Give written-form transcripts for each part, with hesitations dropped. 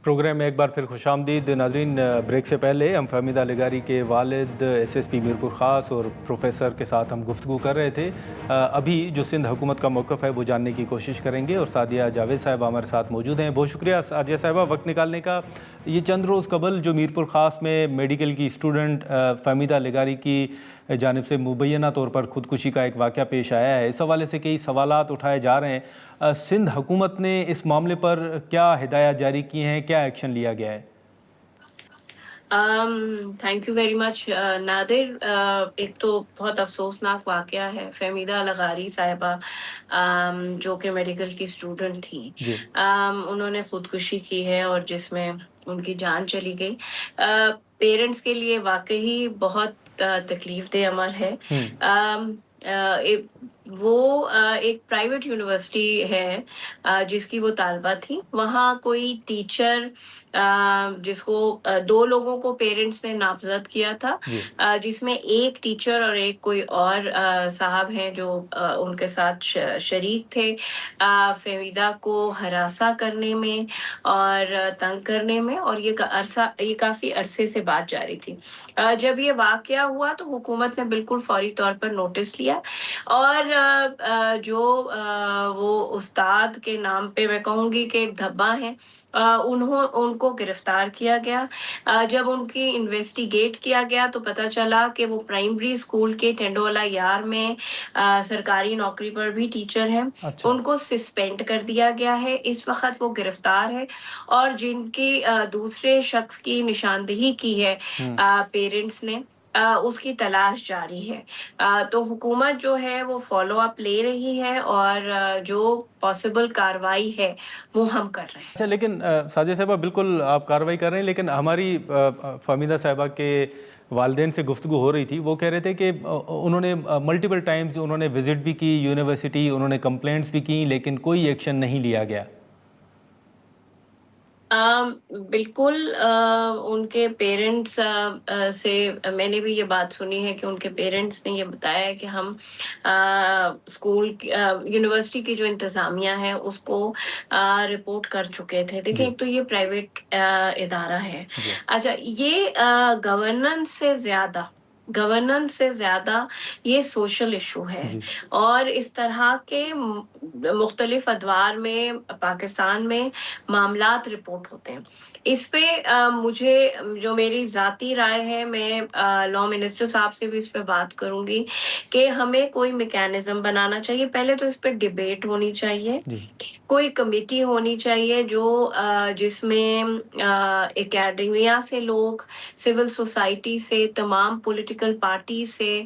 Programme میں ایک بار پھر خوش آمدید ناظرین. بریک سے پہلے ہم فہمیدہ لغاری کے والد ایس ایس پی میرپور خاص اور پروفیسر کے ساتھ ہم گفتگو کر رہے تھے. ابھی جو سندھ حکومت کا موقف ہے وہ جاننے کی کوشش کریں گے اور سعدیہ جاوید صاحبہ ہمارے ساتھ موجود ہیں. بہت شکریہ سعدیہ صاحبہ وقت نکالنے کا. یہ چند روز قبل جو میرپور خاص میں میڈیکل کی اسٹوڈنٹ فہمیدہ لغاری کی جانب سے مبینہ طور پر خودکشی کا ایک واقعہ پیش آیا ہے, اس حوالے سے کئی سوالات اٹھائے جا رہے ہیں. سندھ حکومت نے اس معاملے پر کیا ہدایات جاری کی ہیں, کیا ایکشن لیا گیا ہے؟ تھینک یو ویری مچ نادر. ایک تو بہت افسوسناک واقعہ ہے. فہمیدہ لغاری صاحبہ جو کہ میڈیکل کی اسٹوڈنٹ تھیں, انہوں نے خودکشی کی ہے اور جس میں ان کی جان چلی گئی. پیرنٹس کے لیے واقعی بہت تکلیف دہ امر ہے. وہ ایک پرائیویٹ یونیورسٹی ہے جس کی وہ طالبہ تھی. وہاں کوئی ٹیچر جس کو 2 لوگوں کو پیرنٹس نے نامزد کیا تھا, جس میں ایک ٹیچر اور ایک کوئی اور صاحب ہیں جو ان کے ساتھ شریک تھے فہمیدہ کو ہراساں کرنے میں اور تنگ کرنے میں, اور یہ کافی عرصے سے بات جاری تھی. جب یہ واقعہ ہوا تو حکومت نے بالکل فوری طور پر نوٹس لیا اور جو وہ استاد کے نام پہ میں کہوں گی کہ ایک دھبا ہے, ان کو گرفتار کیا گیا. جب ان کی انویسٹیگیٹ کیا گیا تو پتہ چلا کہ وہ پرائمری اسکول کے ٹینڈولا یار میں سرکاری نوکری پر بھی ٹیچر ہیں. ان کو سسپینڈ کر دیا گیا ہے. اس وقت وہ گرفتار ہے اور جن کی دوسرے شخص کی نشاندہی کی ہے پیرنٹس نے, اس کی تلاش جاری ہے. تو حکومت جو ہے وہ فالو اپ لے رہی ہے اور جو پاسبل کارروائی ہے وہ ہم کر رہے ہیں. اچھا, لیکن سعدیہ صاحبہ بالکل آپ کارروائی کر رہے ہیں, لیکن ہماری فہمیدہ صاحبہ کے والدین سے گفتگو ہو رہی تھی. وہ کہہ رہے تھے کہ انہوں نے ملٹیپل ٹائمز انہوں نے وزٹ بھی کی یونیورسٹی, انہوں نے کمپلینٹس بھی کی, لیکن کوئی ایکشن نہیں لیا گیا. بالکل. ان کے پیرنٹس سے میں نے بھی یہ بات سنی ہے کہ ان کے پیرنٹس نے یہ بتایا ہے کہ ہم اسکول یونیورسٹی کی جو انتظامیہ ہے اس کو رپورٹ کر چکے تھے. دیکھیں, ایک تو یہ پرائیویٹ ادارہ ہے. اچھا, یہ گورننس سے زیادہ یہ سوشل ایشو ہے اور اس طرح کے مختلف ادوار میں پاکستان میں معاملات رپورٹ ہوتے ہیں. اس پہ مجھے جو میری ذاتی رائے ہے, میں لاء منسٹر صاحب سے بھی اس پہ بات کروں گی کہ ہمیں کوئی میکینزم بنانا چاہیے. پہلے تو اس پہ ڈیبیٹ ہونی چاہیے, کوئی کمیٹی ہونی چاہیے جس میں اکیڈمیا سے لوگ, سول سوسائٹی سے, تمام پولیٹیکل پارٹی سے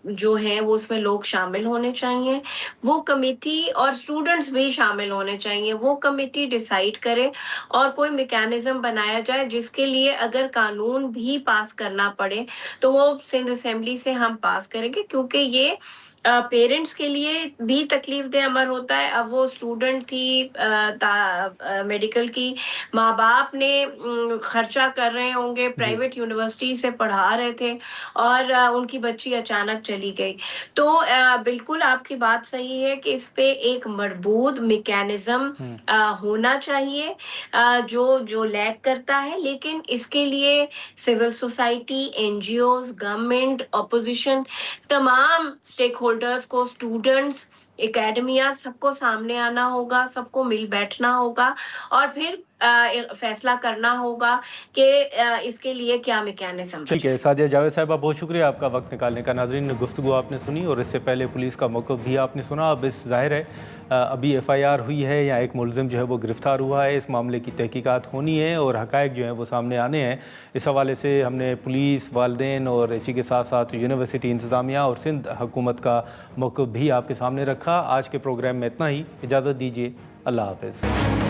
جو ہیں وہ اس میں لوگ شامل ہونے چاہیے. وہ کمیٹی اور اسٹوڈنٹس بھی شامل ہونے چاہیے. وہ کمیٹی ڈیسائیڈ کرے اور کوئی میکینزم بنایا جائے جس کے لیے اگر قانون بھی پاس کرنا پڑے تو وہ سندھ اسمبلی سے ہم پاس کریں گے, کیونکہ یہ پیرنٹس کے لیے بھی تکلیف دہ امر ہوتا ہے. اب وہ اسٹوڈنٹ تھی میڈیکل کی, ماں باپ نے خرچہ کر رہے ہوں گے, پرائیویٹ یونیورسٹی سے پڑھا رہے تھے اور ان کی بچی اچانک چلی گئی. تو بالکل آپ کی بات صحیح ہے کہ اس پہ ایک مربوط میکینزم ہونا چاہیے جو لیک کرتا ہے, لیکن اس کے لیے civil society, N G Os, government, opposition, تمام اسٹیک ہولڈرز کو, اسٹوڈنٹس, اکیڈمیا, سب کو سامنے آنا ہوگا, سب کو مل بیٹھنا ہوگا اور پھر فیصلہ کرنا ہوگا کہ اس کے لیے کیا میکینزم. ٹھیک ہے سعدیہ جاوید صاحبہ, بہت شکریہ آپ کا وقت نکالنے کا. ناظرین, گفتگو آپ نے سنی اور اس سے پہلے پولیس کا موقف بھی آپ نے سنا. اب اس ظاہر ہے ابھی ایف آئی آر ہوئی ہے یا ایک ملزم جو ہے وہ گرفتار ہوا ہے, اس معاملے کی تحقیقات ہونی ہے اور حقائق جو ہیں وہ سامنے آنے ہیں. اس حوالے سے ہم نے پولیس, والدین اور اسی کے ساتھ ساتھ یونیورسٹی انتظامیہ اور سندھ حکومت کا موقف بھی آپ کے سامنے رکھا. آج کے پروگرام میں اتنا ہی. اجازت دیجیے, اللہ حافظ.